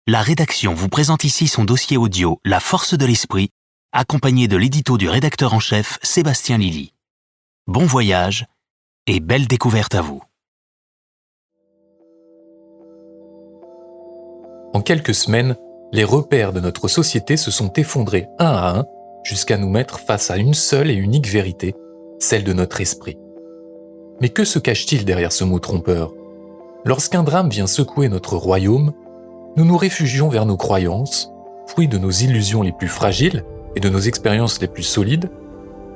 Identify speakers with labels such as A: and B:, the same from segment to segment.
A: La rédaction vous présente ici son dossier audio La force de l'esprit, accompagné de l'édito du rédacteur en chef Sébastien Lilly. Bon voyage et belle découverte à vous.
B: En quelques semaines, les repères de notre société se sont effondrés un à un jusqu'à nous mettre face à une seule et unique vérité, celle de notre esprit. Mais que se cache-t-il derrière ce mot trompeur ? Lorsqu'un drame vient secouer notre royaume, nous nous réfugions vers nos croyances, fruits de nos illusions les plus fragiles et de nos expériences les plus solides,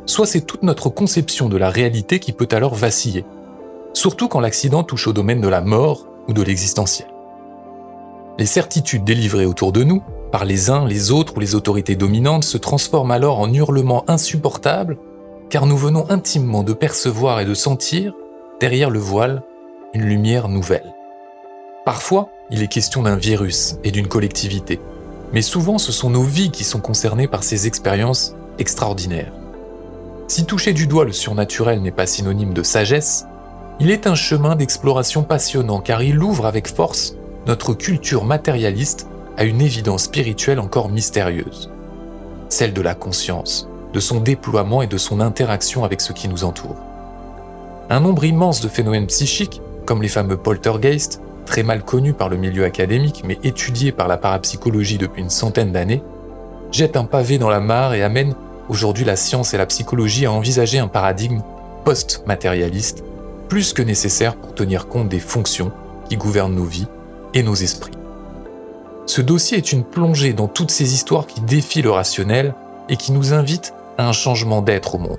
B: soit c'est toute notre conception de la réalité qui peut alors vaciller, surtout quand l'accident touche au domaine de la mort ou de l'existentiel. Les certitudes délivrées autour de nous, par les uns, les autres ou les autorités dominantes, se transforment alors en hurlements insupportables, car nous venons intimement de percevoir et de sentir, derrière le voile, une lumière nouvelle. Parfois, il est question d'un virus et d'une collectivité, mais souvent ce sont nos vies qui sont concernées par ces expériences extraordinaires. Si toucher du doigt le surnaturel n'est pas synonyme de sagesse, il est un chemin d'exploration passionnant car il ouvre avec force notre culture matérialiste à une évidence spirituelle encore mystérieuse. Celle de la conscience, de son déploiement et de son interaction avec ce qui nous entoure. Un nombre immense de phénomènes psychiques, comme les fameux poltergeists, très mal connus par le milieu académique mais étudiés par la parapsychologie depuis une centaine d'années, jettent un pavé dans la mare et amènent aujourd'hui la science et la psychologie à envisager un paradigme post-matérialiste, plus que nécessaire pour tenir compte des fonctions qui gouvernent nos vies et nos esprits. Ce dossier est une plongée dans toutes ces histoires qui défient le rationnel et qui nous invitent à un changement d'être au monde.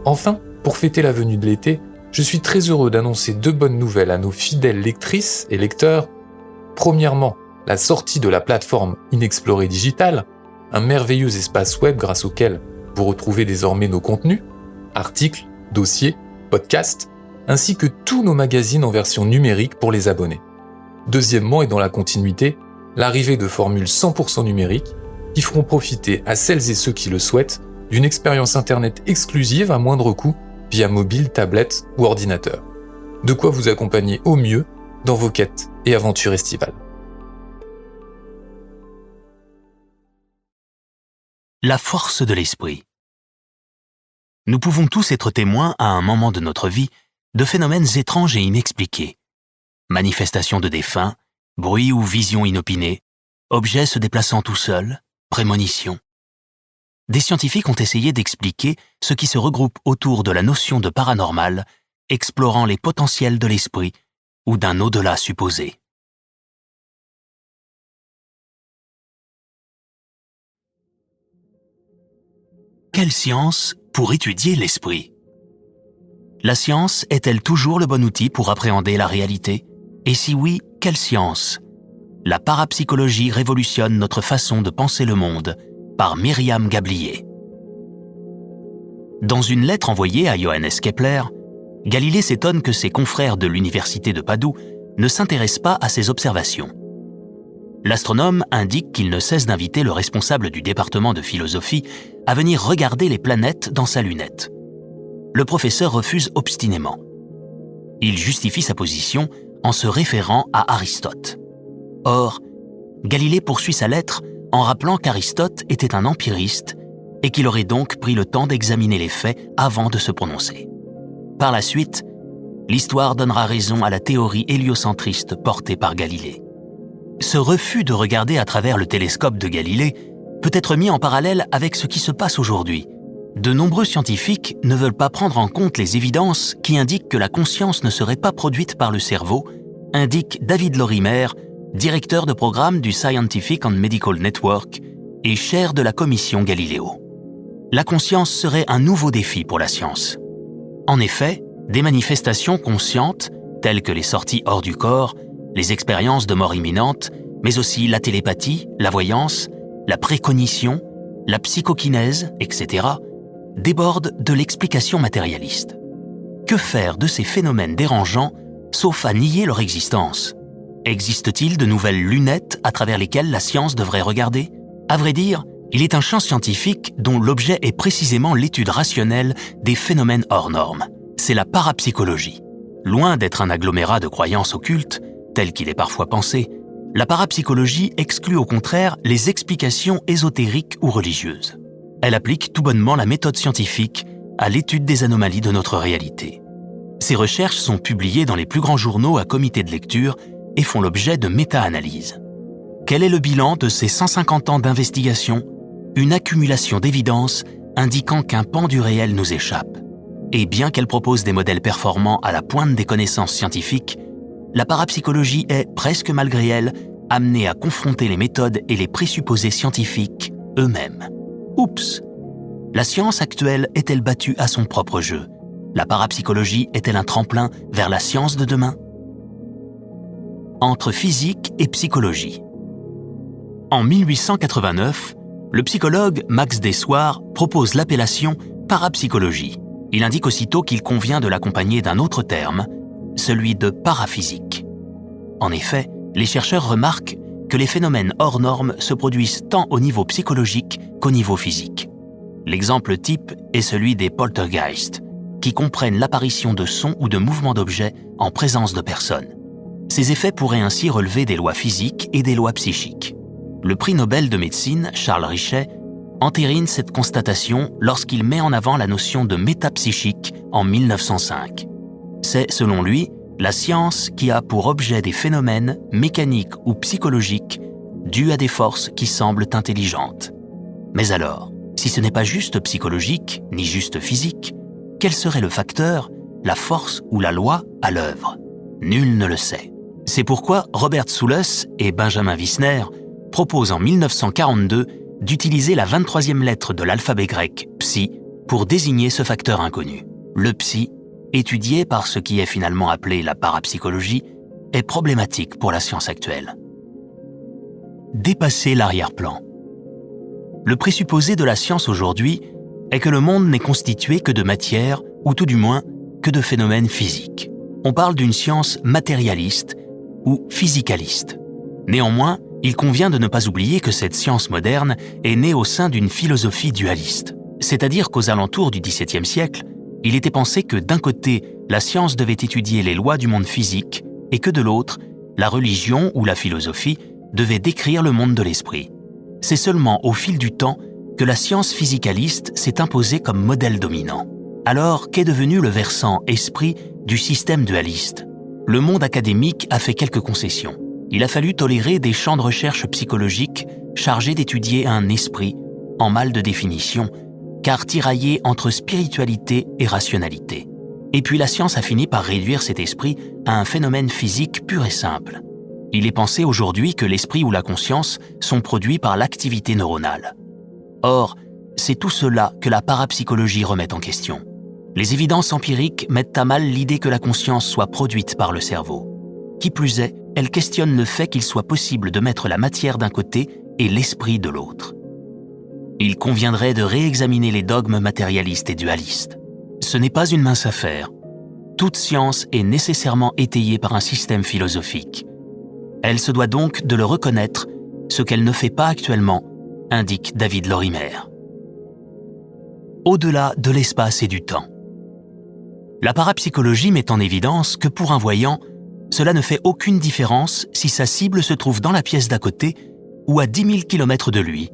B: Enfin, pour fêter la venue de l'été, je suis très heureux d'annoncer deux bonnes nouvelles à nos fidèles lectrices et lecteurs. Premièrement, la sortie de la plateforme Inexploré Digital, un merveilleux espace web grâce auquel vous retrouvez désormais nos contenus, articles, dossiers, podcasts, ainsi que tous nos magazines en version numérique pour les abonnés. Deuxièmement, et dans la continuité, l'arrivée de formules 100% numériques qui feront profiter à celles et ceux qui le souhaitent d'une expérience internet exclusive à moindre coût via mobile, tablette ou ordinateur. De quoi vous accompagner au mieux dans vos quêtes et aventures estivales.
A: La force de l'esprit. Nous pouvons tous être témoins à un moment de notre vie de phénomènes étranges et inexpliqués. Manifestations de défunts, bruits ou visions inopinées, objets se déplaçant tout seuls, prémonitions. Des scientifiques ont essayé d'expliquer ce qui se regroupe autour de la notion de paranormal, explorant les potentiels de l'esprit ou d'un au-delà supposé. Quelle science pour étudier l'esprit ? La science est-elle toujours le bon outil pour appréhender la réalité ? Et si oui, quelle science ? La parapsychologie révolutionne notre façon de penser le monde, par Myriam Gablier. Dans une lettre envoyée à Johannes Kepler, Galilée s'étonne que ses confrères de l'université de Padoue ne s'intéressent pas à ses observations. L'astronome indique qu'il ne cesse d'inviter le responsable du département de philosophie à venir regarder les planètes dans sa lunette. Le professeur refuse obstinément. Il justifie sa position en se référant à Aristote. Or, Galilée poursuit sa lettre en rappelant qu'Aristote était un empiriste et qu'il aurait donc pris le temps d'examiner les faits avant de se prononcer. Par la suite, l'histoire donnera raison à la théorie héliocentriste portée par Galilée. Ce refus de regarder à travers le télescope de Galilée peut être mis en parallèle avec ce qui se passe aujourd'hui. De nombreux scientifiques ne veulent pas prendre en compte les évidences qui indiquent que la conscience ne serait pas produite par le cerveau, indique David Lorimer, directeur de programme du Scientific and Medical Network et chair de la commission Galileo. La conscience serait un nouveau défi pour la science. En effet, des manifestations conscientes, telles que les sorties hors du corps, les expériences de mort imminente, mais aussi la télépathie, la voyance, la précognition, la psychokinèse, etc., débordent de l'explication matérialiste. Que faire de ces phénomènes dérangeants, sauf à nier leur existence ? Existe-t-il de nouvelles lunettes à travers lesquelles la science devrait regarder ? À vrai dire, il est un champ scientifique dont l'objet est précisément l'étude rationnelle des phénomènes hors normes. C'est la parapsychologie. Loin d'être un agglomérat de croyances occultes, tel qu'il est parfois pensé, La parapsychologie exclut au contraire les explications ésotériques ou religieuses. Elle applique tout bonnement la méthode scientifique à l'étude des anomalies de notre réalité. Ces recherches sont publiées dans les plus grands journaux à comité de lecture et font l'objet de méta-analyses. Quel est le bilan de ces 150 ans d'investigation ? Une accumulation d'évidences indiquant qu'un pan du réel nous échappe. Et bien qu'elle propose des modèles performants à la pointe des connaissances scientifiques, la parapsychologie est, presque malgré elle, amenée à confronter les méthodes et les présupposés scientifiques eux-mêmes. Oups ! La science actuelle est-elle battue à son propre jeu ? La parapsychologie est-elle un tremplin vers la science de demain ? Entre physique et psychologie. En 1889, le psychologue Max Dessoir propose l'appellation parapsychologie. Il indique aussitôt qu'il convient de l'accompagner d'un autre terme, celui de paraphysique. En effet, les chercheurs remarquent que les phénomènes hors normes se produisent tant au niveau psychologique qu'au niveau physique. L'exemple type est celui des poltergeists, qui comprennent l'apparition de sons ou de mouvements d'objets en présence de personnes. Ces effets pourraient ainsi relever des lois physiques et des lois psychiques. Le prix Nobel de médecine, Charles Richet, entérine cette constatation lorsqu'il met en avant la notion de métapsychique en 1905. C'est, selon lui, la science qui a pour objet des phénomènes mécaniques ou psychologiques dus à des forces qui semblent intelligentes. Mais alors, si ce n'est pas juste psychologique, ni juste physique, quel serait le facteur, la force ou la loi à l'œuvre ? Nul ne le sait. C'est pourquoi Robert Soulos et Benjamin Wissner proposent en 1942 d'utiliser la 23e lettre de l'alphabet grec psi pour désigner ce facteur inconnu. Le psi, étudié par ce qui est finalement appelé la parapsychologie, est problématique pour la science actuelle. Dépasser l'arrière-plan. Le présupposé de la science aujourd'hui est que le monde n'est constitué que de matière, ou tout du moins que de phénomènes physiques. On parle d'une science matérialiste ou physicaliste. Néanmoins, il convient de ne pas oublier que cette science moderne est née au sein d'une philosophie dualiste. C'est-à-dire qu'aux alentours du XVIIe siècle, il était pensé que d'un côté, la science devait étudier les lois du monde physique et que de l'autre, la religion ou la philosophie devait décrire le monde de l'esprit. C'est seulement au fil du temps que la science physicaliste s'est imposée comme modèle dominant. Alors, qu'est devenu le versant esprit du système dualiste ? Le monde académique a fait quelques concessions. Il a fallu tolérer des champs de recherche psychologiques chargés d'étudier un esprit, en mal de définition, car tiraillé entre spiritualité et rationalité. Et puis la science a fini par réduire cet esprit à un phénomène physique pur et simple. Il est pensé aujourd'hui que l'esprit ou la conscience sont produits par l'activité neuronale. Or, c'est tout cela que la parapsychologie remet en question. Les évidences empiriques mettent à mal l'idée que la conscience soit produite par le cerveau. Qui plus est, elles questionnent le fait qu'il soit possible de mettre la matière d'un côté et l'esprit de l'autre. Il conviendrait de réexaminer les dogmes matérialistes et dualistes. Ce n'est pas une mince affaire. Toute science est nécessairement étayée par un système philosophique. Elle se doit donc de le reconnaître, ce qu'elle ne fait pas actuellement, indique David Lorimer. Au-delà de l'espace et du temps. La parapsychologie met en évidence que pour un voyant, cela ne fait aucune différence si sa cible se trouve dans la pièce d'à côté ou à 10 000 km de lui,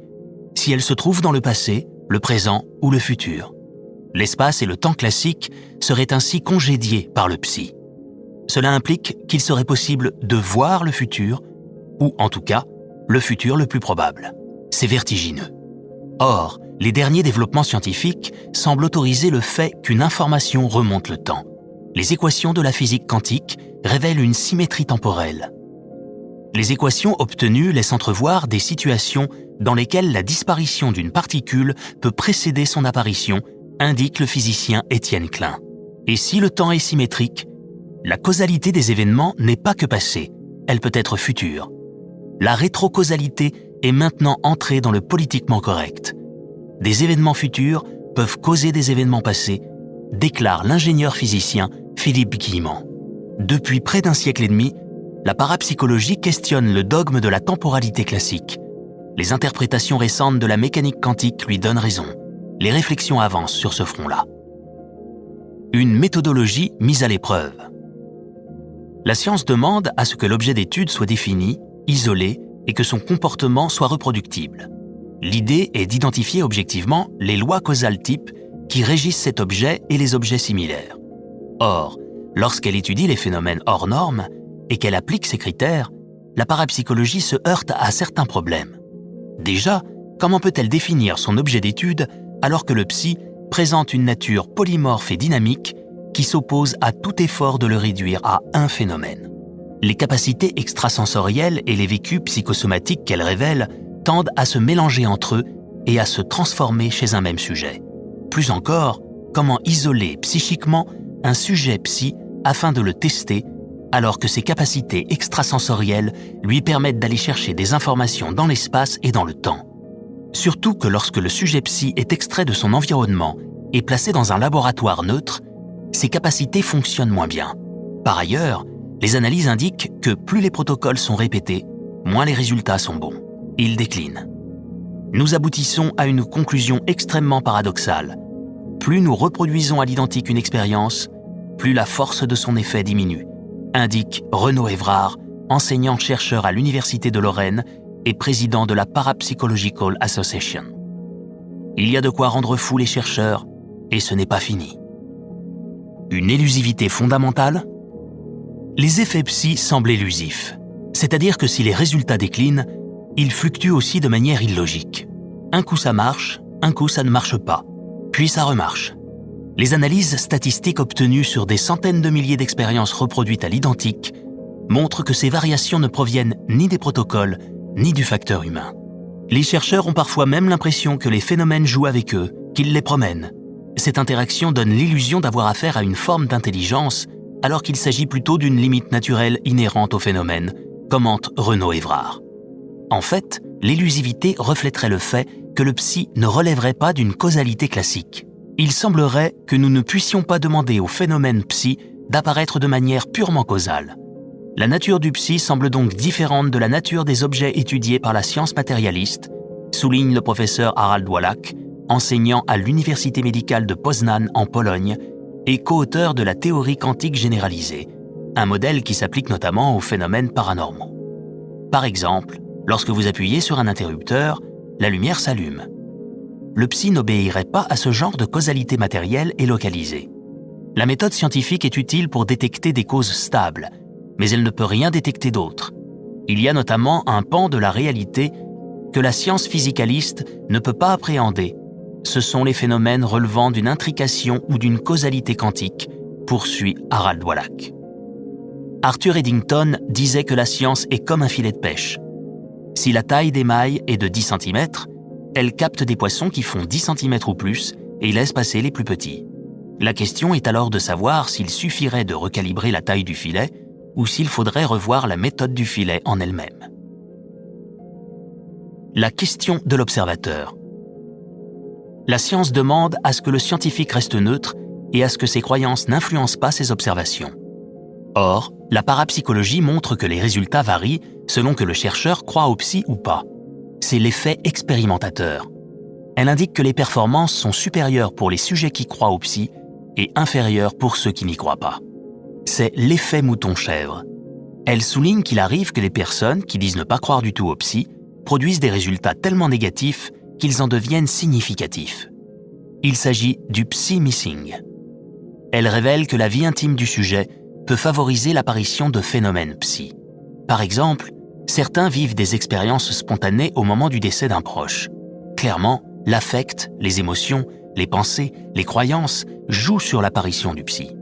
A: si elle se trouve dans le passé, le présent ou le futur. L'espace et le temps classique seraient ainsi congédiés par le psy. Cela implique qu'il serait possible de voir le futur, ou en tout cas, le futur le plus probable. C'est vertigineux. Or, les derniers développements scientifiques semblent autoriser le fait qu'une information remonte le temps. Les équations de la physique quantique révèlent une symétrie temporelle. Les équations obtenues laissent entrevoir des situations dans lesquelles la disparition d'une particule peut précéder son apparition, indique le physicien Étienne Klein. Et si le temps est symétrique, la causalité des événements n'est pas que passée, elle peut être future. La rétrocausalité est maintenant entrée dans le politiquement correct. Des événements futurs peuvent causer des événements passés, déclare l'ingénieur physicien Philippe Guillemont. Depuis près d'un siècle et demi, la parapsychologie questionne le dogme de la temporalité classique. Les interprétations récentes de la mécanique quantique lui donnent raison. Les réflexions avancent sur ce front-là. Une méthodologie mise à l'épreuve. La science demande à ce que l'objet d'étude soit défini, isolé et que son comportement soit reproductible. L'idée est d'identifier objectivement les lois causales types qui régissent cet objet et les objets similaires. Or, lorsqu'elle étudie les phénomènes hors normes et qu'elle applique ces critères, la parapsychologie se heurte à certains problèmes. Déjà, comment peut-elle définir son objet d'étude alors que le psy présente une nature polymorphe et dynamique qui s'oppose à tout effort de le réduire à un phénomène? Les capacités extrasensorielles et les vécus psychosomatiques qu'elle révèle tendent à se mélanger entre eux et à se transformer chez un même sujet. Plus encore, comment isoler psychiquement un sujet psy afin de le tester alors que ses capacités extrasensorielles lui permettent d'aller chercher des informations dans l'espace et dans le temps. Surtout que lorsque le sujet psy est extrait de son environnement et placé dans un laboratoire neutre, ses capacités fonctionnent moins bien. Par ailleurs, les analyses indiquent que plus les protocoles sont répétés, moins les résultats sont bons. Ils déclinent. Nous aboutissons à une conclusion extrêmement paradoxale. Plus nous reproduisons à l'identique une expérience, plus la force de son effet diminue, indique Renaud Evrard, enseignant-chercheur à l'Université de Lorraine et président de la Parapsychological Association. Il y a de quoi rendre fous les chercheurs, et ce n'est pas fini. Une élusivité fondamentale ? Les effets psy semblent élusifs, c'est-à-dire que si les résultats déclinent, ils fluctuent aussi de manière illogique. Un coup ça marche, un coup ça ne marche pas, puis ça remarche. Les analyses statistiques obtenues sur des centaines de milliers d'expériences reproduites à l'identique montrent que ces variations ne proviennent ni des protocoles, ni du facteur humain. Les chercheurs ont parfois même l'impression que les phénomènes jouent avec eux, qu'ils les promènent. Cette interaction donne l'illusion d'avoir affaire à une forme d'intelligence, alors qu'il s'agit plutôt d'une limite naturelle inhérente au phénomène, commente Renaud Evrard. En fait, l'élusivité reflèterait le fait que le psy ne relèverait pas d'une causalité classique. Il semblerait que nous ne puissions pas demander au phénomène psy d'apparaître de manière purement causale. La nature du psy semble donc différente de la nature des objets étudiés par la science matérialiste, souligne le professeur Harald Wallach, enseignant à l'Université médicale de Poznań en Pologne et co-auteur de la théorie quantique généralisée, un modèle qui s'applique notamment aux phénomènes paranormaux. Par exemple, lorsque vous appuyez sur un interrupteur, la lumière s'allume. Le psy n'obéirait pas à ce genre de causalité matérielle et localisée. La méthode scientifique est utile pour détecter des causes stables, mais elle ne peut rien détecter d'autre. Il y a notamment un pan de la réalité que la science physicaliste ne peut pas appréhender. Ce sont les phénomènes relevant d'une intrication ou d'une causalité quantique, poursuit Harald Wallach. Arthur Eddington disait que la science est comme un filet de pêche. Si la taille des mailles est de 10 cm, elle capte des poissons qui font 10 cm ou plus et laisse passer les plus petits. La question est alors de savoir s'il suffirait de recalibrer la taille du filet ou s'il faudrait revoir la méthode du filet en elle-même. La question de l'observateur. La science demande à ce que le scientifique reste neutre et à ce que ses croyances n'influencent pas ses observations. Or, la parapsychologie montre que les résultats varient selon que le chercheur croit au psy ou pas. C'est l'effet expérimentateur. Elle indique que les performances sont supérieures pour les sujets qui croient au psy et inférieures pour ceux qui n'y croient pas. C'est l'effet mouton-chèvre. Elle souligne qu'il arrive que les personnes qui disent ne pas croire du tout au psy produisent des résultats tellement négatifs qu'ils en deviennent significatifs. Il s'agit du psy-missing. Elle révèle que la vie intime du sujet peut favoriser l'apparition de phénomènes psy. Par exemple, certains vivent des expériences spontanées au moment du décès d'un proche. Clairement, l'affect, les émotions, les pensées, les croyances jouent sur l'apparition du psy.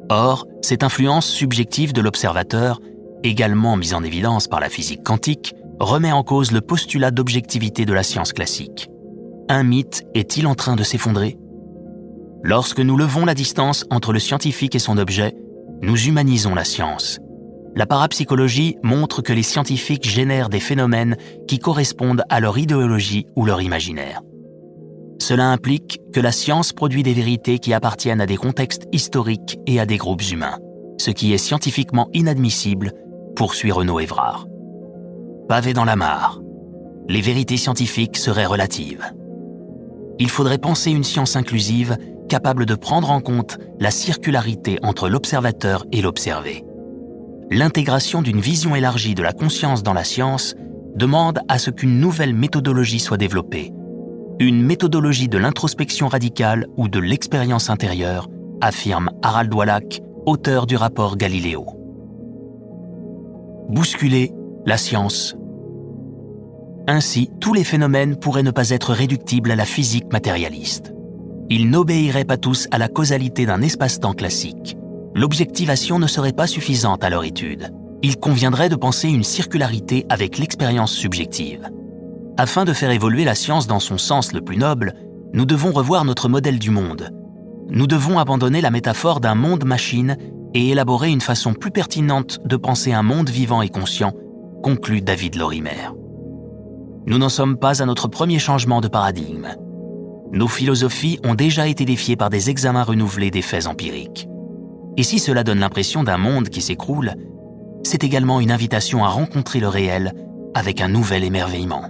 A: Or, cette influence subjective de l'observateur, également mise en évidence par la physique quantique, remet en cause le postulat d'objectivité de la science classique. Un mythe est-il en train de s'effondrer ? Lorsque nous levons la distance entre le scientifique et son objet, nous humanisons la science. La parapsychologie montre que les scientifiques génèrent des phénomènes qui correspondent à leur idéologie ou leur imaginaire. Cela implique que la science produit des vérités qui appartiennent à des contextes historiques et à des groupes humains, ce qui est scientifiquement inadmissible, poursuit Renaud Evrard. Pavé dans la mare, les vérités scientifiques seraient relatives. Il faudrait penser une science inclusive capable de prendre en compte la circularité entre l'observateur et l'observé. l'intégration d'une vision élargie de la conscience dans la science demande à ce qu'une nouvelle méthodologie soit développée. Une méthodologie de l'introspection radicale ou de l'expérience intérieure, affirme Harald Wallach, auteur du rapport Galiléo. Bousculer la science. Ainsi, tous les phénomènes pourraient ne pas être réductibles à la physique matérialiste. Ils n'obéiraient pas tous à la causalité d'un espace-temps classique. L'objectivation ne serait pas suffisante à leur étude. Il conviendrait de penser une circularité avec l'expérience subjective. Afin de faire évoluer la science dans son sens le plus noble, nous devons revoir notre modèle du monde. Nous devons abandonner la métaphore d'un monde-machine et élaborer une façon plus pertinente de penser un monde vivant et conscient, conclut David Lorimer. Nous n'en sommes pas à notre premier changement de paradigme. Nos philosophies ont déjà été défiées par des examens renouvelés des faits empiriques. Et si cela donne l'impression d'un monde qui s'écroule, c'est également une invitation à rencontrer le réel avec un nouvel émerveillement.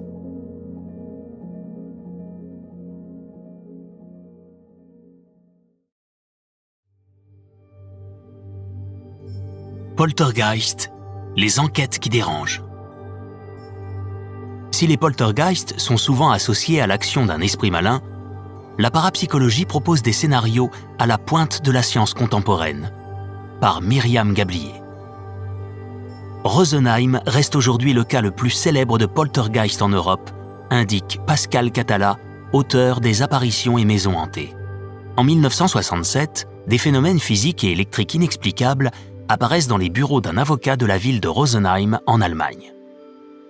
A: Poltergeist, les enquêtes qui dérangent. Si les poltergeists sont souvent associés à l'action d'un esprit malin, la parapsychologie propose des scénarios à la pointe de la science contemporaine, par Myriam Gablier. Rosenheim reste aujourd'hui le cas le plus célèbre de poltergeist en Europe, indique Pascal Catala, auteur des Apparitions et Maisons hantées. En 1967, des phénomènes physiques et électriques inexplicables apparaissent dans les bureaux d'un avocat de la ville de Rosenheim en Allemagne.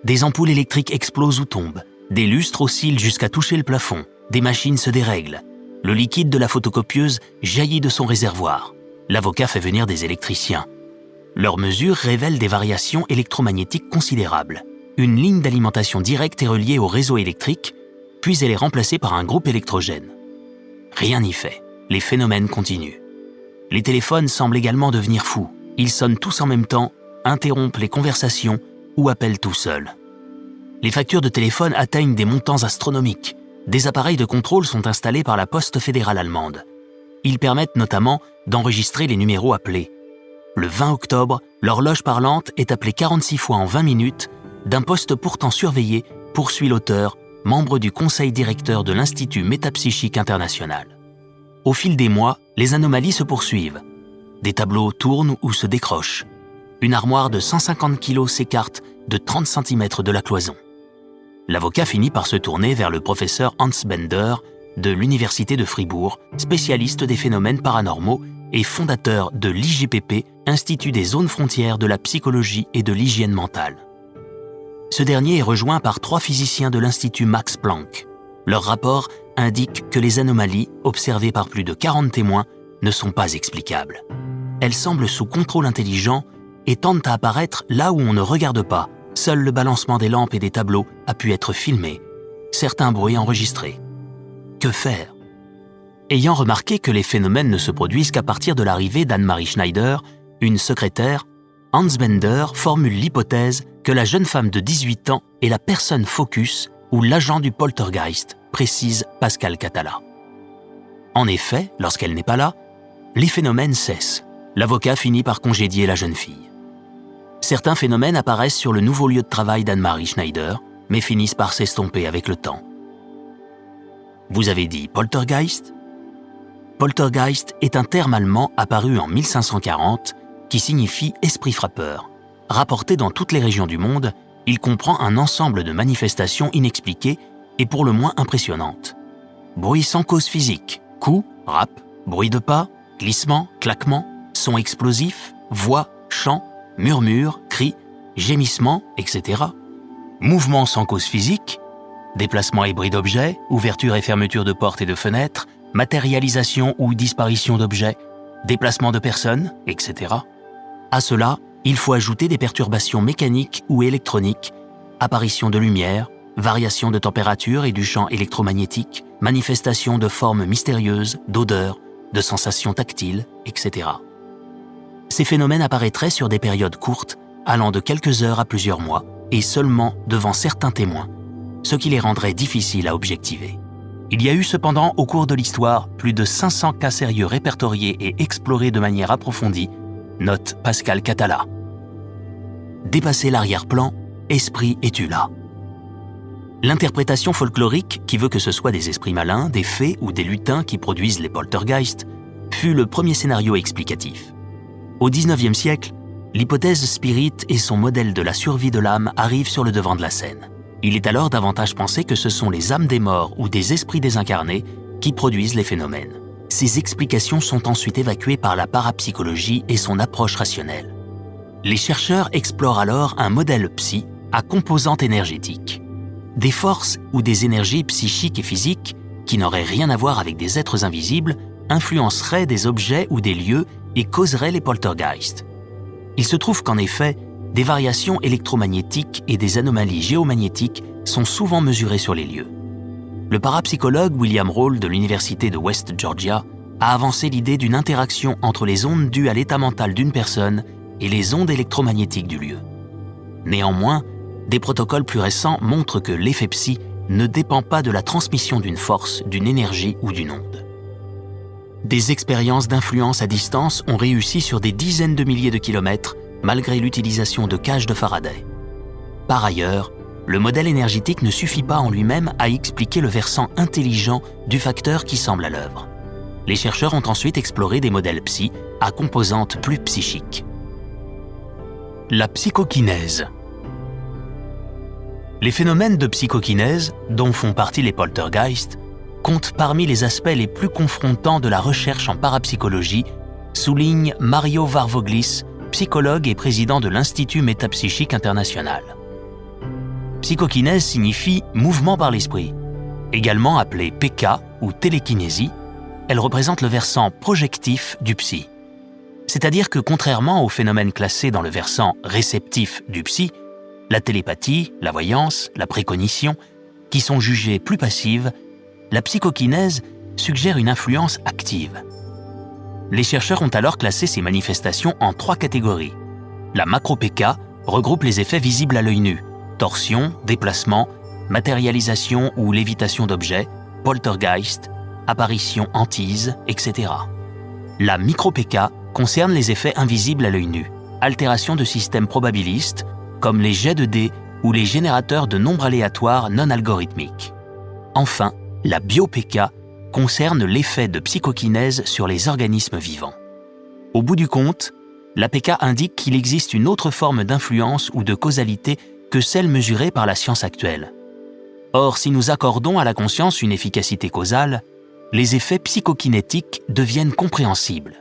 A: Des ampoules électriques explosent ou tombent, des lustres oscillent jusqu'à toucher le plafond, des machines se dérèglent, le liquide de la photocopieuse jaillit de son réservoir. L'avocat fait venir des électriciens. Leurs mesures révèlent des variations électromagnétiques considérables. Une ligne d'alimentation directe est reliée au réseau électrique, puis elle est remplacée par un groupe électrogène. Rien n'y fait, les phénomènes continuent. Les téléphones semblent également devenir fous. Ils sonnent tous en même temps, interrompent les conversations ou appellent tout seuls. Les factures de téléphone atteignent des montants astronomiques. Des appareils de contrôle sont installés par la Poste fédérale allemande. Ils permettent notamment d'enregistrer les numéros appelés. Le 20 octobre, l'horloge parlante est appelée 46 fois en 20 minutes d'un poste pourtant surveillé, poursuit l'auteur, membre du conseil directeur de l'Institut métapsychique international. Au fil des mois, les anomalies se poursuivent. Des tableaux tournent ou se décrochent. Une armoire de 150 kg s'écarte de 30 cm de la cloison. L'avocat finit par se tourner vers le professeur Hans Bender de l'Université de Fribourg, spécialiste des phénomènes paranormaux et fondateur de l'IGPP, Institut des zones frontières de la psychologie et de l'hygiène mentale. Ce dernier est rejoint par 3 physiciens de l'Institut Max Planck. Leur rapport indique que les anomalies, observées par plus de 40 témoins, ne sont pas explicables. Elles semblent sous contrôle intelligent et tendent à apparaître là où on ne regarde pas. Seul le balancement des lampes et des tableaux a pu être filmé, certains bruits enregistrés. Que faire ? Ayant remarqué que les phénomènes ne se produisent qu'à partir de l'arrivée d'Anne-Marie Schneider, une secrétaire, Hans Bender formule l'hypothèse que la jeune femme de 18 ans est la personne focus ou l'agent du poltergeist, précise Pascal Catala. En effet, lorsqu'elle n'est pas là, les phénomènes cessent. L'avocat finit par congédier la jeune fille. Certains phénomènes apparaissent sur le nouveau lieu de travail d'Anne-Marie Schneider, mais finissent par s'estomper avec le temps. Vous avez dit poltergeist ? Poltergeist est un terme allemand apparu en 1540 qui signifie « esprit frappeur ». Rapporté dans toutes les régions du monde, il comprend un ensemble de manifestations inexpliquées et pour le moins impressionnantes. Bruit sans cause physique, coups, rap, bruit de pas, glissement, claquement, sons explosifs, voix, chants, murmures, cris, gémissements, etc. Mouvements sans cause physique, déplacement et bruit d'objets, ouverture et fermeture de portes et de fenêtres, matérialisation ou disparition d'objets, déplacement de personnes, etc. À cela, il faut ajouter des perturbations mécaniques ou électroniques, apparition de lumière, variation de température et du champ électromagnétique, manifestation de formes mystérieuses, d'odeurs, de sensations tactiles, etc. Ces phénomènes apparaîtraient sur des périodes courtes, allant de quelques heures à plusieurs mois, et seulement devant certains témoins, ce qui les rendrait difficiles à objectiver. Il y a eu cependant au cours de l'histoire plus de 500 cas sérieux répertoriés et explorés de manière approfondie, note Pascal Catala. dépasser l'arrière-plan, esprit es-tu là ? L'interprétation folklorique, qui veut que ce soit des esprits malins, des fées ou des lutins qui produisent les poltergeists, fut le premier scénario explicatif. Au XIXe siècle, l'hypothèse spirit et son modèle de la survie de l'âme arrivent sur le devant de la scène. Il est alors davantage pensé que ce sont les âmes des morts ou des esprits désincarnés qui produisent les phénomènes. Ces explications sont ensuite évacuées par la parapsychologie et son approche rationnelle. Les chercheurs explorent alors un modèle psy à composante énergétique. Des forces ou des énergies psychiques et physiques, qui n'auraient rien à voir avec des êtres invisibles, influenceraient des objets ou des lieux et causeraient les poltergeists. Il se trouve qu'en effet, des variations électromagnétiques et des anomalies géomagnétiques sont souvent mesurées sur les lieux. Le parapsychologue William Rawls de l'Université de West Georgia a avancé l'idée d'une interaction entre les ondes dues à l'état mental d'une personne et les ondes électromagnétiques du lieu. Néanmoins, des protocoles plus récents montrent que l'effet psy ne dépend pas de la transmission d'une force, d'une énergie ou d'une onde. Des expériences d'influence à distance ont réussi sur des dizaines de milliers de kilomètres malgré l'utilisation de cages de Faraday. Par ailleurs, le modèle énergétique ne suffit pas en lui-même à expliquer le versant intelligent du facteur qui semble à l'œuvre. Les chercheurs ont ensuite exploré des modèles psy à composante plus psychique. La psychokinèse. Les phénomènes de psychokinèse, dont font partie les poltergeists, comptent parmi les aspects les plus confrontants de la recherche en parapsychologie, souligne Mario Varvoglis, psychologue et président de l'Institut métapsychique international. Psychokinèse signifie « mouvement par l'esprit ». Également appelée PK ou télékinésie, elle représente le versant projectif du psy. C'est-à-dire que contrairement aux phénomènes classés dans le versant réceptif du psy, la télépathie, la voyance, la précognition, qui sont jugées plus passives, la psychokinèse suggère une influence active. Les chercheurs ont alors classé ces manifestations en 3 catégories. La macro-PK regroupe les effets visibles à l'œil nu, torsion, déplacement, matérialisation ou lévitation d'objets, poltergeist, apparition hantise, etc. La micro-PK concerne les effets invisibles à l'œil nu, altération de systèmes probabilistes, comme les jets de dés ou les générateurs de nombres aléatoires non algorithmiques. Enfin, la bio-PK concerne l'effet de psychokinèse sur les organismes vivants. Au bout du compte, la PK indique qu'il existe une autre forme d'influence ou de causalité que celle mesurée par la science actuelle. Or, si nous accordons à la conscience une efficacité causale, les effets psychokinétiques deviennent compréhensibles.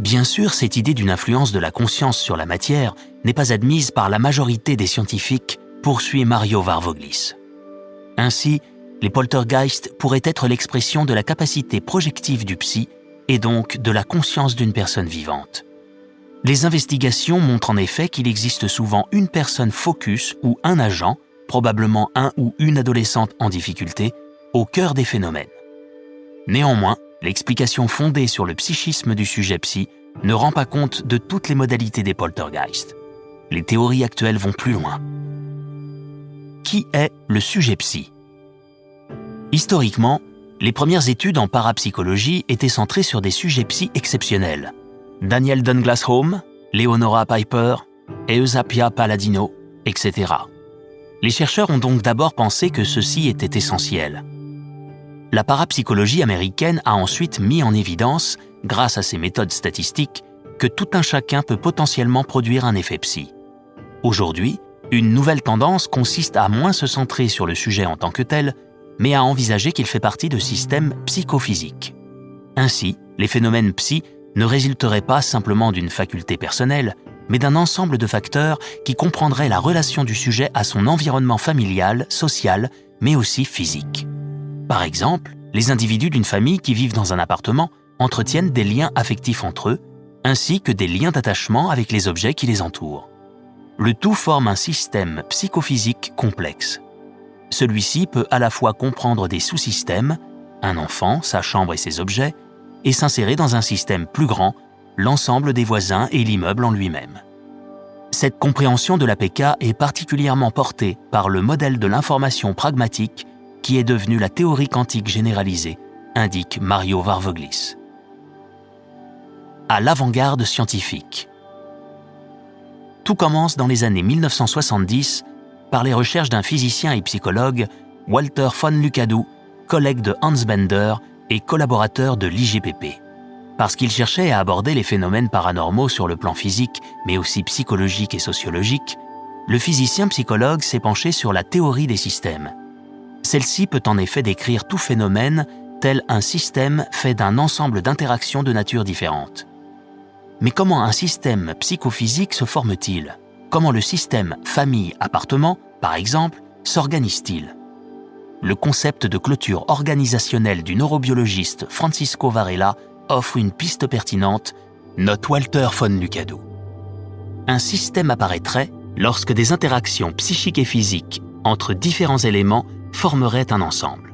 A: Bien sûr, cette idée d'une influence de la conscience sur la matière n'est pas admise par la majorité des scientifiques, poursuit Mario Varvoglis. Ainsi, les poltergeists pourraient être l'expression de la capacité projective du psy et donc de la conscience d'une personne vivante. Les investigations montrent en effet qu'il existe souvent une personne focus ou un agent, probablement un ou une adolescente en difficulté, au cœur des phénomènes. Néanmoins, l'explication fondée sur le psychisme du sujet psy ne rend pas compte de toutes les modalités des poltergeists. Les théories actuelles vont plus loin. Qui est le sujet psy ? Historiquement, les premières études en parapsychologie étaient centrées sur des sujets psy exceptionnels. Daniel Douglas Home, Leonora Piper, Eusapia Palladino, etc. Les chercheurs ont donc d'abord pensé que ceci était essentiel. La parapsychologie américaine a ensuite mis en évidence, grâce à ses méthodes statistiques, que tout un chacun peut potentiellement produire un effet psy. Aujourd'hui, une nouvelle tendance consiste à moins se centrer sur le sujet en tant que tel, mais à envisager qu'il fait partie de systèmes psychophysiques. Ainsi, les phénomènes psy ne résulteraient pas simplement d'une faculté personnelle, mais d'un ensemble de facteurs qui comprendraient la relation du sujet à son environnement familial, social, mais aussi physique. Par exemple, les individus d'une famille qui vivent dans un appartement entretiennent des liens affectifs entre eux, ainsi que des liens d'attachement avec les objets qui les entourent. Le tout forme un système psychophysique complexe. Celui-ci peut à la fois comprendre des sous-systèmes, un enfant, sa chambre et ses objets, et s'insérer dans un système plus grand, l'ensemble des voisins et l'immeuble en lui-même. Cette compréhension de la PK est particulièrement portée par le modèle de l'information pragmatique qui est devenu la théorie quantique généralisée, indique Mario Varvoglis. À l'avant-garde scientifique. tout commence dans les années 1970 par les recherches d'un physicien et psychologue, Walter von Lukadou, collègue de Hans Bender et collaborateur de l'IGPP. Parce qu'il cherchait à aborder les phénomènes paranormaux sur le plan physique, mais aussi psychologique et sociologique, le physicien-psychologue s'est penché sur la théorie des systèmes. Celle-ci peut en effet décrire tout phénomène tel un système fait d'un ensemble d'interactions de nature différente. Mais comment un système psychophysique se forme-t-il ? Comment le système famille-appartement, par exemple, s'organise-t-il ? Le concept de clôture organisationnelle du neurobiologiste Francisco Varela offre une piste pertinente, note Walter von Lukadou. Un système apparaîtrait lorsque des interactions psychiques et physiques entre différents éléments formeraient un ensemble.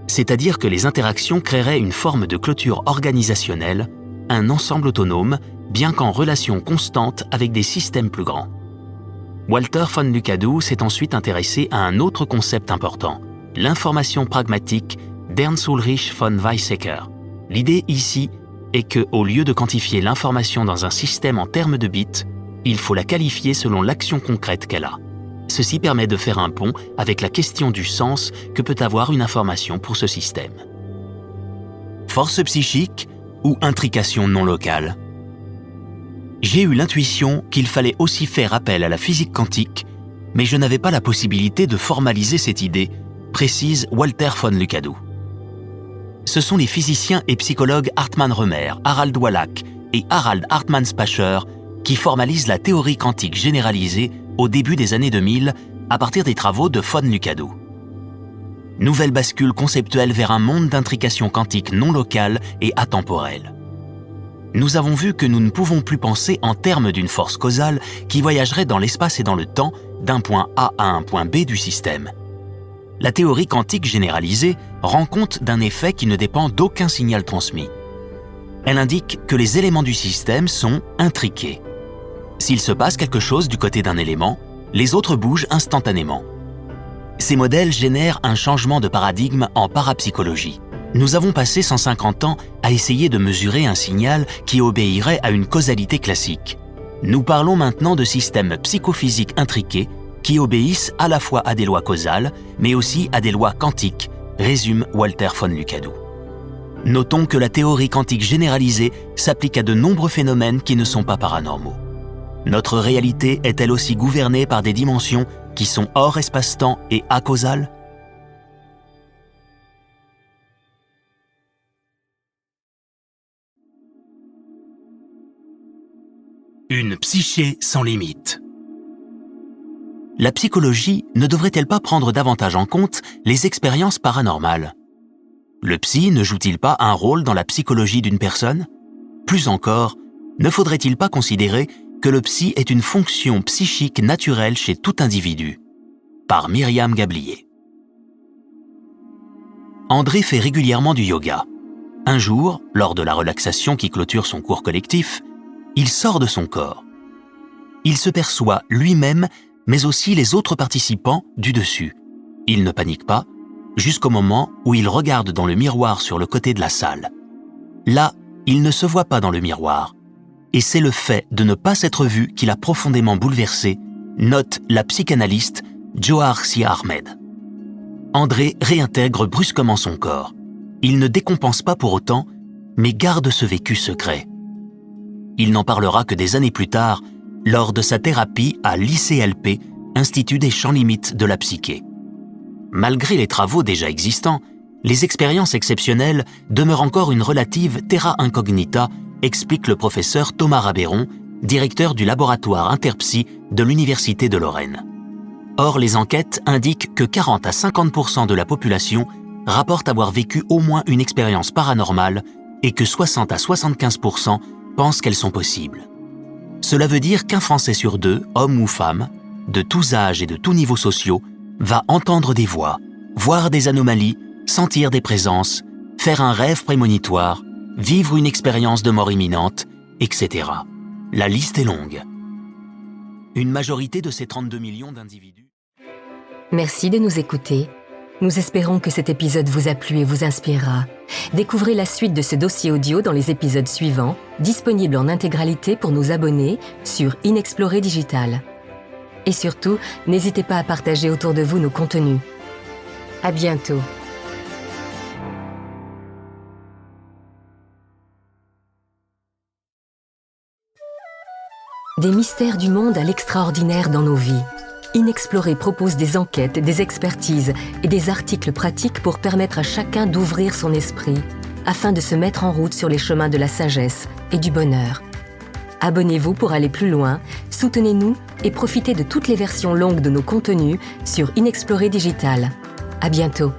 A: C'est-à-dire que les interactions créeraient une forme de clôture organisationnelle, un ensemble autonome, bien qu'en relation constante avec des systèmes plus grands. Walter von Lukadou s'est ensuite intéressé à un autre concept important, l'information pragmatique d'Ernst Ulrich von Weizsäcker. L'idée ici est qu'au lieu de quantifier l'information dans un système en termes de bits, il faut la qualifier selon l'action concrète qu'elle a. Ceci permet de faire un pont avec la question du sens que peut avoir une information pour ce système. Force psychique ou intrication non locale ? J'ai eu l'intuition qu'il fallait aussi faire appel à la physique quantique, mais je n'avais pas la possibilité de formaliser cette idée, précise Walter von Lukadou. Ce sont les physiciens et psychologues Hartmann Römer, Harald Wallach et Harald Hartmann-Spacher qui formalisent la théorie quantique généralisée au début des années 2000 à partir des travaux de von Lukadou. Nouvelle bascule conceptuelle vers un monde d'intrication quantique non locale et atemporelle. Nous avons vu que nous ne pouvons plus penser en termes d'une force causale qui voyagerait dans l'espace et dans le temps d'un point A à un point B du système. La théorie quantique généralisée rend compte d'un effet qui ne dépend d'aucun signal transmis. Elle indique que les éléments du système sont intriqués. S'il se passe quelque chose du côté d'un élément, les autres bougent instantanément. Ces modèles génèrent un changement de paradigme en parapsychologie. Nous avons passé 150 ans à essayer de mesurer un signal qui obéirait à une causalité classique. Nous parlons maintenant de systèmes psychophysiques intriqués qui obéissent à la fois à des lois causales, mais aussi à des lois quantiques, résume Walter von Lukadou. Notons que la théorie quantique généralisée s'applique à de nombreux phénomènes qui ne sont pas paranormaux. Notre réalité est-elle aussi gouvernée par des dimensions qui sont hors espace-temps et acausales ? Une psyché sans limite. La psychologie ne devrait-elle pas prendre davantage en compte les expériences paranormales ? Le psy ne joue-t-il pas un rôle dans la psychologie d'une personne ? Plus encore, ne faudrait-il pas considérer que le psy est une fonction psychique naturelle chez tout individu ? Par Myriam Gablier. André fait régulièrement du yoga. Un jour, lors de la relaxation qui clôture son cours collectif, il sort de son corps. Il se perçoit lui-même, mais aussi les autres participants du dessus. Il ne panique pas, jusqu'au moment où il regarde dans le miroir sur le côté de la salle. Là, il ne se voit pas dans le miroir. Et c'est le fait de ne pas s'être vu qui l'a profondément bouleversé, note la psychanalyste Johar Sia Ahmed. André réintègre brusquement son corps. Il ne décompense pas pour autant, mais garde ce vécu secret. Il n'en parlera que des années plus tard, lors de sa thérapie à l'ICLP, Institut des champs limites de la psyché. Malgré les travaux déjà existants, les expériences exceptionnelles demeurent encore une relative terra incognita, explique le professeur Thomas Rabéron, directeur du laboratoire Interpsy de l'Université de Lorraine. Or, les enquêtes indiquent que 40 à 50% de la population rapportent avoir vécu au moins une expérience paranormale et que 60 à 75% pensent qu'elles sont possibles. Cela veut dire qu'un Français sur deux, homme ou femme, de tous âges et de tous niveaux sociaux, va entendre des voix, voir des anomalies, sentir des présences, faire un rêve prémonitoire, vivre une expérience de mort imminente, etc. La liste est longue. Une majorité de ces 32 millions d'individus...
C: Merci de nous écouter. Nous espérons que cet épisode vous a plu et vous inspirera. Découvrez la suite de ce dossier audio dans les épisodes suivants, disponibles en intégralité pour nos abonnés sur Inexploré Digital. Et surtout, n'hésitez pas à partager autour de vous nos contenus. À bientôt. Des mystères du monde à l'extraordinaire dans nos vies. Inexploré propose des enquêtes, des expertises et des articles pratiques pour permettre à chacun d'ouvrir son esprit afin de se mettre en route sur les chemins de la sagesse et du bonheur. Abonnez-vous pour aller plus loin, soutenez-nous et profitez de toutes les versions longues de nos contenus sur Inexploré Digital. À bientôt.